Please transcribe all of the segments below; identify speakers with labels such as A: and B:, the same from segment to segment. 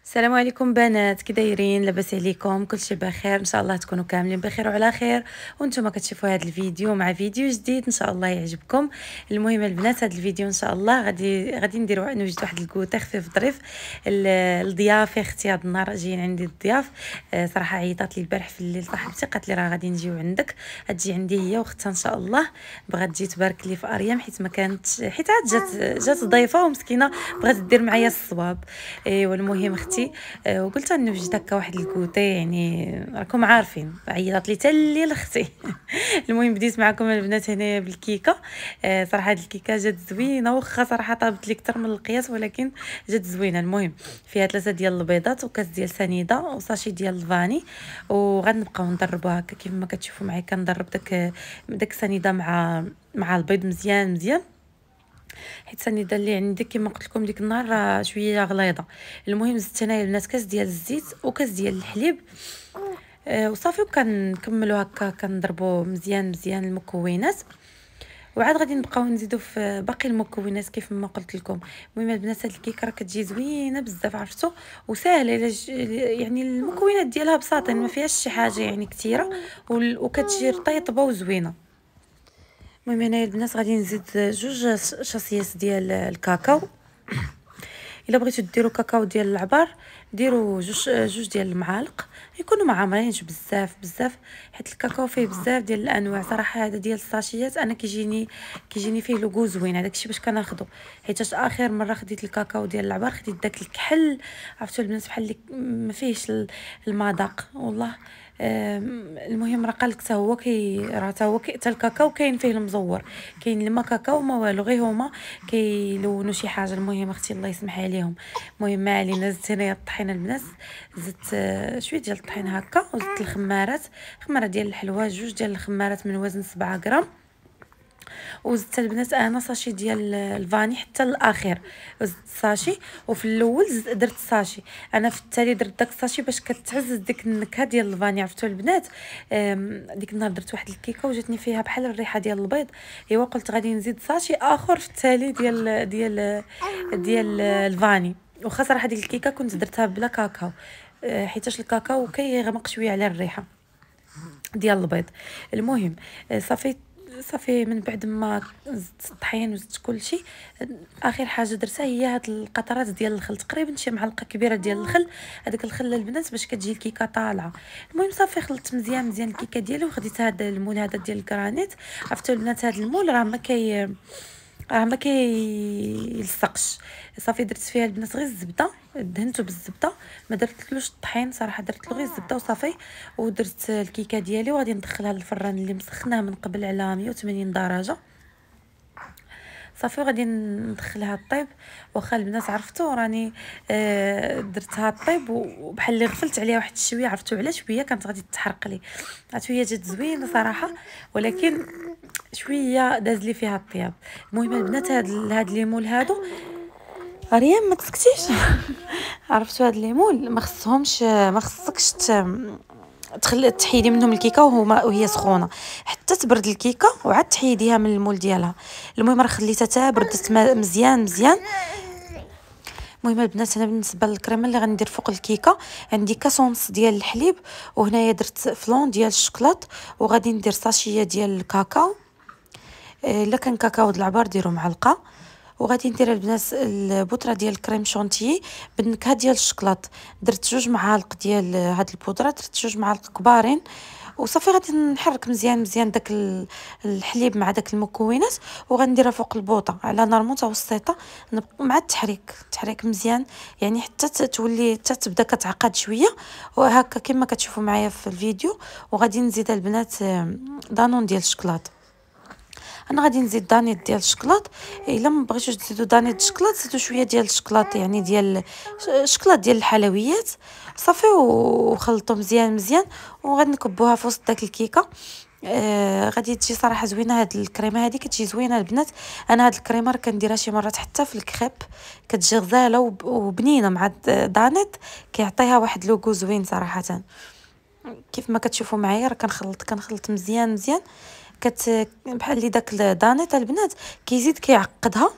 A: السلام عليكم بنات، كي دايرين؟ لاباس عليكم؟ كلشي بخير ان شاء الله، تكونوا كاملين بخير وعلى خير. وانتم كتشوفوا هذا الفيديو مع فيديو جديد ان شاء الله يعجبكم. المهم البنات، هذا الفيديو ان شاء الله غادي نوجد واحد الكوته خفيف ظريف الضياف. يا اختي هذا النهار جايين عندي الضياف. صراحه عيطات لي البارح في الليل صاحبتي، قالت لي راه غادي نجيو عندك، غتجي عندي هي واختها ان شاء الله. بغات تجي تبارك لي في اريم، حيت ما كانتش، حيت عاد جات ضيفه ومسكينه بغات دير معايا الصواب. ايوا المهم اختي، وقلت نوجد هكا واحد الكوتي، يعني راكم عارفين عيطت لي حتى الليل اختي. المهم بديت معكم البنات هنايا بالكيكه. صراحه هاد الكيكه جات زوينه، واخا صراحه طابت لي اكثر من القياس، ولكن جات زوينه. المهم فيها 3 ديال البيضات وكاس ديال سنيده وساشي ديال الفاني، وغنبقاو نضربوها هكا كيف ما كتشوفوا معايا. كنضرب داك السنيده مع البيض مزيان مزيان، حيت السنيده اللي عندي كما قلت لكم ديك النهار راه شويه غليظه. المهم زدت انايا البنات كاس ديال الزيت وكاس ديال الحليب. وصافي، وكنكملوا هكا كنضربوا مزيان مزيان المكونات، وعاد غادي نبقاو نزيدوا في باقي المكونات كيف ما قلت لكم. المهم البنات، هاد الكيكه راه كتجي زوينه بزاف، عرفتوا، وسهله. يعني المكونات ديالها بساطين، ما فيهاش شي حاجه يعني كثيره، وكتجي رطيبه وزوينه. المهم هنايا البنات غادي نزيد 2 شاصيات ديال الكاكاو. الا بغيتو ديروا كاكاو ديال العبار، ديروا جوج ديال المعالق، يكونوا ما عامرينش بزاف بزاف، حيت الكاكاو فيه بزاف ديال الانواع. صراحه هذا ديال الساشيات انا كيجيني فيه لوغو زوين، هذاك الشيء باش كناخذو. حيت اخر مره خديت الكاكاو ديال العبار خديت داك الكحل، عرفتوا البنات، بحال اللي ما فيهش المذاق والله. المهم راه قالك حتى هو راه حتى هو حتى الكاكاو كاين فيه المزور، كاين اللي ما كاكاو ما والو، غير هما كيلونوا شي حاجه. المهم اختي الله يسمح عليهم. المهم ما علينا، زدت هنايا الطحينه البنات، زدت شويه ديال الطحين هكا، وزدت خماره ديال الحلوى، 2 ديال الخمارات من وزن 7 غرام. وزدت البنات انا ساشي ديال الفاني حتى الاخير، زدت ساشي. وفي الاول درت ساشي، انا في التالي درت داك الساشي باش كتعزز ديك النكهه ديال الفاني، عرفتوا البنات. ديك النهار درت واحد الكيكه وجاتني فيها بحال الريحه ديال البيض، ايوا قلت غادي نزيد ساشي اخر في التالي ديال الفاني. وخا صراحه ديك الكيكه كنت درتها بلا كاكاو، حيتاش الكاكاو كيغمق شويه على الريحه ديال البيض. المهم صافي من بعد ما زدت الطحين وزدت كلشي، اخر حاجه درتها هي هاد القطرات ديال الخل، تقريبا شي معلقه كبيره ديال الخل. هذاك الخل البنات باش كتجي الكيكه طالعه. المهم صافي خلطت مزيان مزيان الكيكه ديالي، وخديت هذا المول هذا ديال الكرانيت. عرفتوا البنات هذا المول راه ما كيلصقش. صافي درت فيها البنات غير الزبده، دهنته بالزبده، ما درتلوش الطحين صراحه، درت له غير الزبده وصافي. ودرت الكيكه ديالي وغادي ندخلها للفران اللي مسخناه من قبل على 180 درجه. صافي وغادي ندخلها طيب. واخا البنات عرفتوا راني درتها طيب، وبحال اللي غفلت عليها واحد شويه، عرفتوا علاش؟ شويه كانت غادي تحرق لي، عرفتوا هي جات زوينه صراحه، ولكن شويه داز لي فيها الطياب. المهم البنات هاد ليمول هادو، ريم ما تسكتيش. عرفتوا هاد ليمول ما خصكش تخلي تحيدي منهم الكيكه وهي سخونه، حتى تبرد الكيكه وعاد تحيديها من المول ديالها. المهم راه خليتها حتى بردت مزيان مزيان. المهم البنات، انا بالنسبه للكريمه اللي غندير فوق الكيكه، عندي كاس ونص ديال الحليب، وهنايا درت فلون ديال الشكلاط، وغادي ندير ساشيه ديال الكاكاو. الا كان كاكاو د العبار ديروا معلقه. وغادي ندير البنات البودره ديال الكريم شونتيي بالنكهه ديال الشكلاط. درت 2 معالق ديال هاد البودره، درت 2 معالق كبارين. وصافي غادي نحرك مزيان مزيان داك الحليب مع داك المكونات، وغنديرها فوق البوطه على نار متوسطه، مع التحريك مزيان، يعني حتى تولي حتى تبدا كتعقد شويه، وهكا كما كتشوفوا معايا في الفيديو. وغادي نزيد البنات دانون ديال الشكلاط. انا غادي نزيد دانيت ديال الشكلاط. الا ما بغيتوش تزيدوا دانيت الشكلاط، زيدوا شويه ديال الشكلاط، يعني ديال الشكلاط ديال الحلويات. صافي وخلطوا مزيان مزيان، وغادي نكبوها في وسط داك الكيكه. غادي تجي صراحه زوينه هاد الكريمه، هذه كتجي زوينه البنات. انا هاد الكريمه راه كنديرها شي مرات حتى في الكريب، كتجي غزاله وبنينه مع دانيت، كيعطيها واحد لوغو زوين صراحه. كيف ما كتشوفوا معايا راه كنخلط مزيان مزيان. بحال اللي داك الدانيت البنات كيزيد كيعقدها،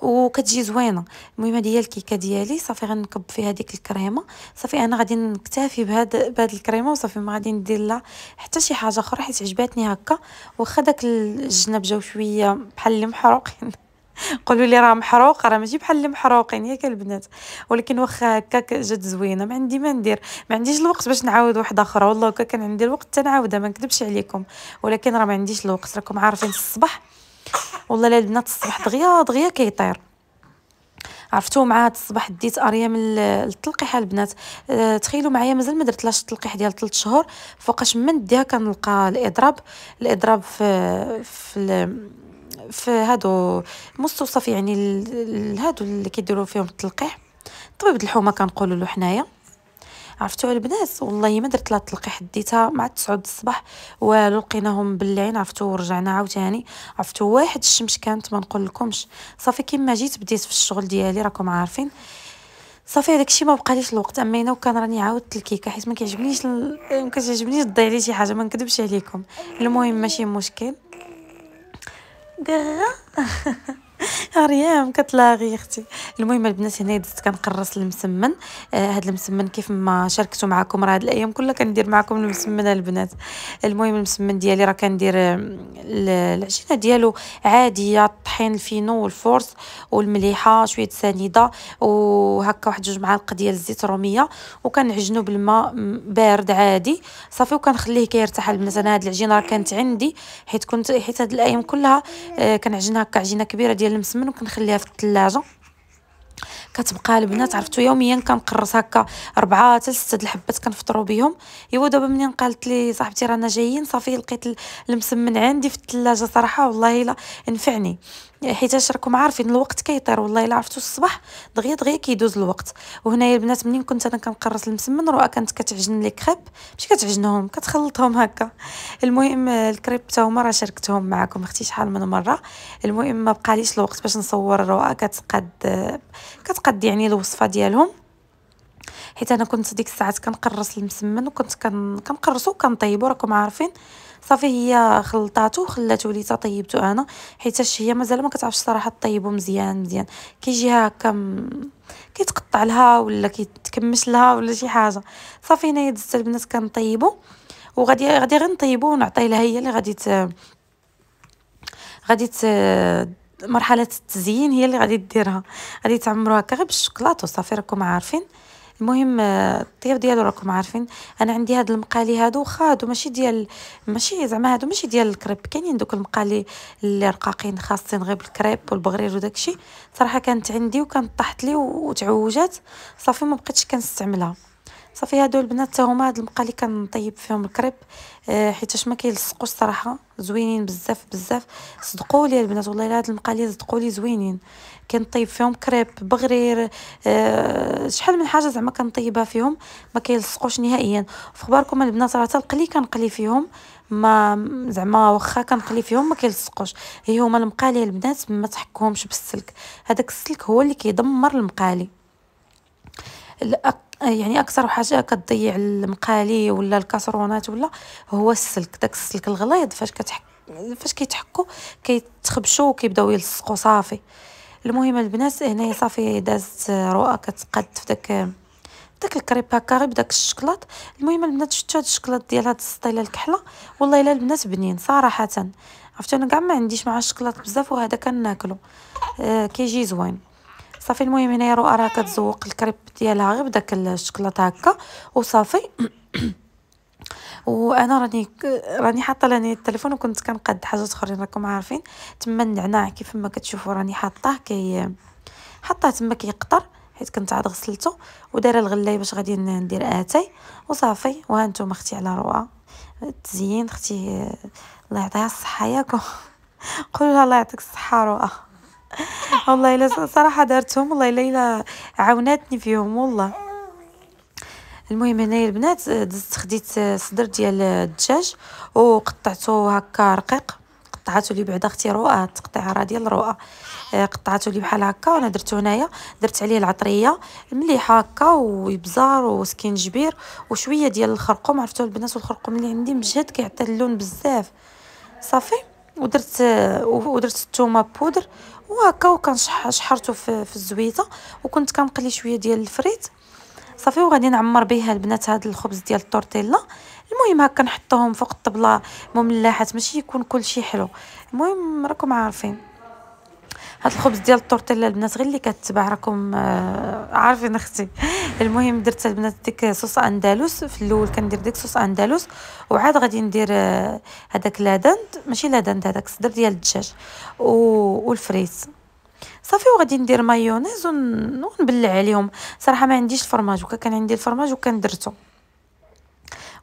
A: وكتجي زوينه. المهم هذه هي الكيكه ديالي. صافي غنكب فيها ديك الكريمه. صافي انا غادي نكتفي بهاد الكريمه وصافي، ما غادي ندير لا حتى شي حاجه اخرى حيت عجباتني هكا. واخا داك الجناب جاو شويه بحال اللي محروقين قولوا لي راه محروق، راه ماشي بحال اللي محروقين ياك البنات، ولكن واخا هكاك جات زوينه. ما عندي ما ندير، ما عنديش الوقت باش نعاود واحده اخرى. والله هكا كان عندي الوقت تنعاودها، ما نكذبش عليكم، ولكن راه ما عنديش الوقت. راكم عارفين الصباح والله لا البنات الصباح دغيا دغيا كيطير. عرفتوا مع هاد الصباح ديت اريا من التلقيح البنات. تخيلوا معايا مازال ما درتلاش التلقيح ديال 3 شهور، فوقاش ما نديها كنلقى الاضراب في هادو مستوصف، يعني هادو اللي كيديروا فيهم التلقيح، طبيب الحومه كنقولوا له حنايا. عرفتوا البنات والله ما درت لا التلقيح، ديتها مع 9 الصباح والو، لقيناهم بلعين. عرفتوا ورجعنا عاوتاني. عرفتوا واحد الشمس كانت ما نقول لكمش. صافي كيما جيت بديت في الشغل ديالي راكم عارفين. صافي هذاك الشيء ما بقاليش الوقت. اما انا وكان راني عاودت الكيكه حيت ما كيعجبنيش ما كتعجبنيش تضيع لي شي حاجه، ما نكذبش عليكم. المهم ماشي مشكل. ريم كتلاغي اختي. المهم البنات هنا درت كنقرص المسمن. هاد المسمن كيف ما شاركته معكم راه هاد الايام كلها كندير معكم المسمن البنات. المهم المسمن ديالي راه كندير العجينه ديالو عاديه، الطحين الفينو والفورس والمليحه شويه سنيده وهكا واحد 2 معالق ديال الزيت روميه، وكنعجنو بالماء بارد عادي. صافي وكنخليه كيرتاح البنات. انا هاد العجينه راه كانت عندي حيت هاد الايام كلها كنعجنها هكا عجينه كبيره ديال المسمن وكنخليها في الثلاجه. كتبقى البنات عرفتوا يوميا كنقرص هكا 4 حتى 6 د الحبات كنفطروا بهم. ايوا دابا منين قالت لي صاحبتي رانا جايين صافي لقيت المسمن عندي في الثلاجه. صراحه والله لا نفعني، حيت راكم عارفين الوقت كيطير. والله الا عرفتوا الصباح دغيا دغيا كيدوز الوقت. وهنايا البنات منين كنت انا كنقرص المسمن رؤى كانت كتعجن لي كريب، ماشي كتعجنهم كتخلطهم هكا. المهم الكريب حتى هما راه شاركتهم معكم اختي شحال من مره. المهم ما بقاليش الوقت باش نصور رؤى كتقد يعني الوصفه ديالهم، حيت انا كنت ديك الساعات كنقرص المسمن وكنت كنقرصو وكنطيبو راكم عارفين. صافي هي خلطاتو وخلاتو لي طيبتو انا، حيت هي مازال ما كتعرفش صراحه طيبو مزيان. كيجيها هكا كيتقطع لها ولا كيتكمش لها ولا شي حاجه. صافي هنايا دزت البنات كنطيبو، وغادي غير نطيبو ونعطي لها هي اللي غادي مرحله التزيين هي اللي غادي ديرها. غادي تعمرو هكا غير بالشوكولاط وصافي راكم عارفين. المهم الطياب ديالو راكم عارفين. انا عندي هاد المقالي هادو واخا هادو ماشي زعما هادو ماشي ديال الكريب، كاينين دوك المقالي اللي رقاقين خاصين غير بالكريب والبغرير وداكشي. صراحه كانت عندي وكانت طاحت لي وتعوجات، صافي ما بقيتش كنستعملها. صافي هادو البنات حتى هما هاد المقالي كنطيب فيهم الكريب، حيتاش ما كيلصقوش صراحه زوينين بزاف. صدقوا لي البنات والله الا هاد المقالي صدقوا لي زوينين. كنطيب فيهم كريب بغرير، شحال من حاجه زعما كنطيبها فيهم ما كيلصقوش نهائيا. فخباركم البنات راه تلقلي كنقلي فيهم ما زعما واخا كنقلي فيهم ما كيلصقوش. هي هما المقالي البنات ما تحكوهمش بالسلك، هذاك السلك هو اللي كيدمر المقالي. يعني اكثر حاجه كتضيع المقالي ولا الكاسرونات ولا هو السلك. داك السلك الغليظ فاش كيتحكوا كيتخبشوا وكيبداو يلصقوا صافي. المهم البنات هنايا صافي دازت رؤى كتقاد في داك الكريب هكا غير بداك الشكلاط. المهم البنات شفتوا هاد الشكلاط ديال هاد السطيله الكحله والله الا البنات بنين صراحه. عرفتوا انا كاع ما عنديش مع الشكلاط بزاف وهذا كناكلو كيجي زوين. صافي المهم هنايا رؤى راه كتزوق الكريب ديالها غير بداك الشكلاط هكا وصافي. وانا راني حاطه لاني التليفون وكنت كنقاد حاجات اخرين راكم عارفين. تما النعناع كيف ما كتشوفوا راني حاطاه حطاه تما كيقطر، حيت كنت عاد غسلته ودايره الغلايه باش غادي ندير اتاي وصافي. وها نتوما اختي على رؤى تزيين اختي الله يعطيها الصحه ياكم قولوا لها الله يعطيك الصحه رؤى. والله الا صراحه دارتهم والله الا عاوناتني فيهم والله. المهم هنايا البنات خديت صدر ديال الدجاج وقطعته هكا رقيق، قطعته لي بعدا اختي رؤى تقطيعه راه ديال رؤى، قطعته لي بحال هكا وانا درته هنايا. درت عليه العطريه المليحه هكا وابزار وسكينجبير وشويه ديال الخرقوم. عرفتوا البنات والخرقوم اللي عندي مجهد كيعطي اللون بزاف. صافي ودرت الثومه بودر وهكا، وكنشحرته في الزويته، وكنت كنقلي شويه ديال الفريت صافي. وغادي نعمر بها البنات هذا الخبز ديال الطورتيلا. المهم هكا نحطوهم فوق الطبله مملحات، ماشي يكون كلشي حلو. المهم راكم عارفين هاد الخبز ديال الطورتيلا البنات، غير اللي كتباع راكم عارفين اختي. المهم درت البنات ديك صوص اندلس. في الاول كندير ديك صوص اندلس، وعاد غادي ندير هذاك لادند، ماشي لادند، هذاك الصدر ديال الدجاج والفريت صافي. وغادي ندير مايونيز ونبلع عليهم. صراحه ما عنديش الفرماج، وكان عندي الفرماج وكان درته،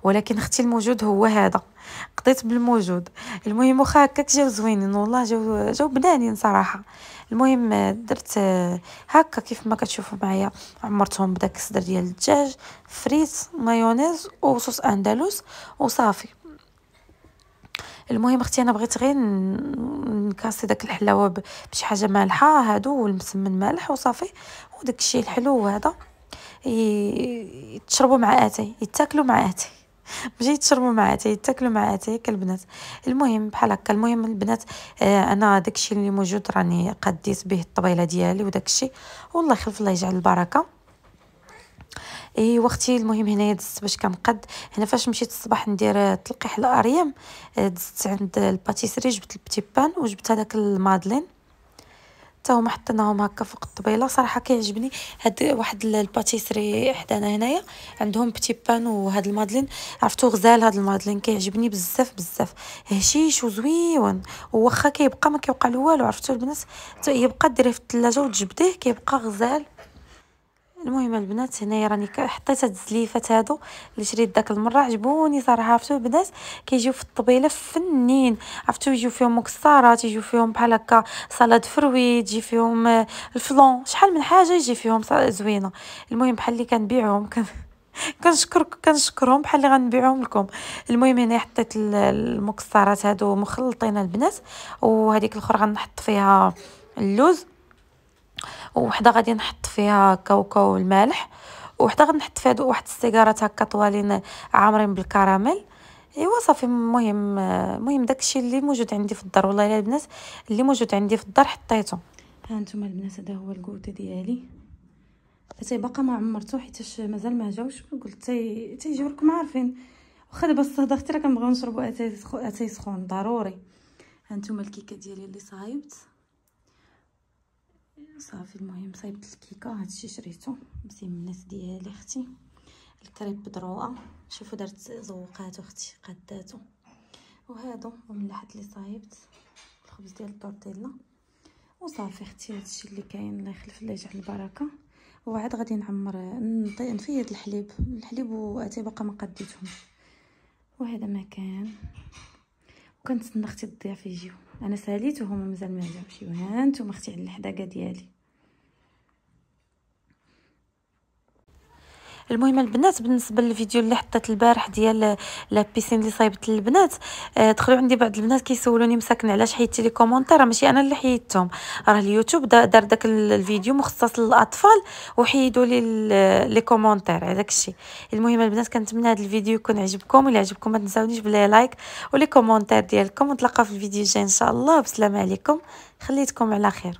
A: ولكن اختي الموجود هو هذا، قضيت بالموجود. المهم واخا هكاك جاو زوينين والله، جاو بنانين صراحه. المهم درت هكا كيف ما كتشوفوا معايا، عمرتهم بداك الصدر ديال الدجاج، فريت، مايونيز وصوص اندلس وصافي. المهم اختي انا بغيت غير نكاسي داك الحلاوه بشي حاجه مالحه، هادو والمسمن مالح وصافي. وداك الشيء الحلو هذا يتشربوا مع اتاي، يتاكلوا مع اتاي، ماشي يتشربوا مع اتاي، يتاكلوا مع اتاي كالبنات. المهم بحال هكا. المهم البنات انا داكشي اللي موجود راني قديت به الطبيله ديالي وداكشي، والله يخلف الله يجعل البركه. اي واختي المهم هنايا دزت باش كنقد. هنا فاش مشيت الصباح ندير تلقيح الاريام، دزت عند الباتيسري، جبت البتي بان وجبت هذاك المادلين، حتى هما حطيناهم هكا فوق الطبيله. صراحه كيعجبني هاد واحد الباتيسري حدانا هنايا عندهم بتي بان وهاد المادلين، عرفتو غزال هاد المادلين كيعجبني بزاف بزاف، هشيش وزويون، وواخا كيبقى ما كيوقع له والو. عرفتو البنات يبقى ديريه في الثلاجه وتجبديه كيبقى غزال. المهم البنات هنايا راني حطيت هاد الزليفات هادو اللي شريت داك المره، عجبوني صراحه. عرفتوا البنات كيجيو في الطبيله فنين، عرفتوا يجيو فيهم مكسرات، يجيو فيهم بحال هكا سلطه فروي، تجي فيهم الفلون، شحال من حاجه يجي فيهم زوينه. المهم بحال اللي كنبيعهم كنشكرهم بحال اللي غنبيعهم لكم. المهم هنا حطيت المكسرات هادو مخلطين البنات، وهذيك الاخرى غنحط فيها اللوز، وحده غادي نحط فيها كاوكاو المالح، وحده غنحط فيها واحد السيجارات هكا طوالين عامرين بالكراميل. ايوا صافي. المهم داكشي اللي موجود عندي في الدار، والله الا البنات اللي موجود عندي في الدار حطيته. ها نتوما البنات هذا هو الكوتي ديالي، حتى باقا ما عمرته حيتاش مازال ما جاوش. قلت تيجيو راكم عارفين، واخا دابا الصهد اختي راه كنبغيو نشربوا اتاي سخون ضروري. ها نتوما الكيكه ديالي اللي صايبت صافي. المهم صايبت الكيكه، هادشي شريته مسمنات ديالي اختي، الكريب بدروقه. شوفوا درت زوقات اختي قداتو، وهادو وملحت اللي صايبت الخبز ديال الطورتيلا وصافي اختي. هادشي اللي كاين، الله يخلف الله يجعل البركه. وعاد غادي نعمر نفيض الحليب واتاي باقا ما قديتهم. وهذا ما كان، وكنتسنى اختي الضياف يجيو، انا ساليت وهما مازال ما جاوش. ها نتوما اختي على الحداقه ديالي. المهم البنات بالنسبه للفيديو اللي حطيت البارح ديال لابيسين اللي صايبت للبنات، دخلوا عندي بعض البنات كيسولوني مساكن علاش حيدتي لي كومونتير. ماشي انا اللي حيدتهم، راه اليوتيوب دار داك الفيديو مخصص للاطفال وحيدوا لي لي كومونتير على داكشي. المهم البنات كنتمنى هذا الفيديو يكون عجبكم، الا عجبكم ما تنساونيش بلي لايك ولي كومونتير ديالكم، ونتلاقاو في الفيديو الجاي ان شاء الله. بسلام عليكم، خليتكم على خير.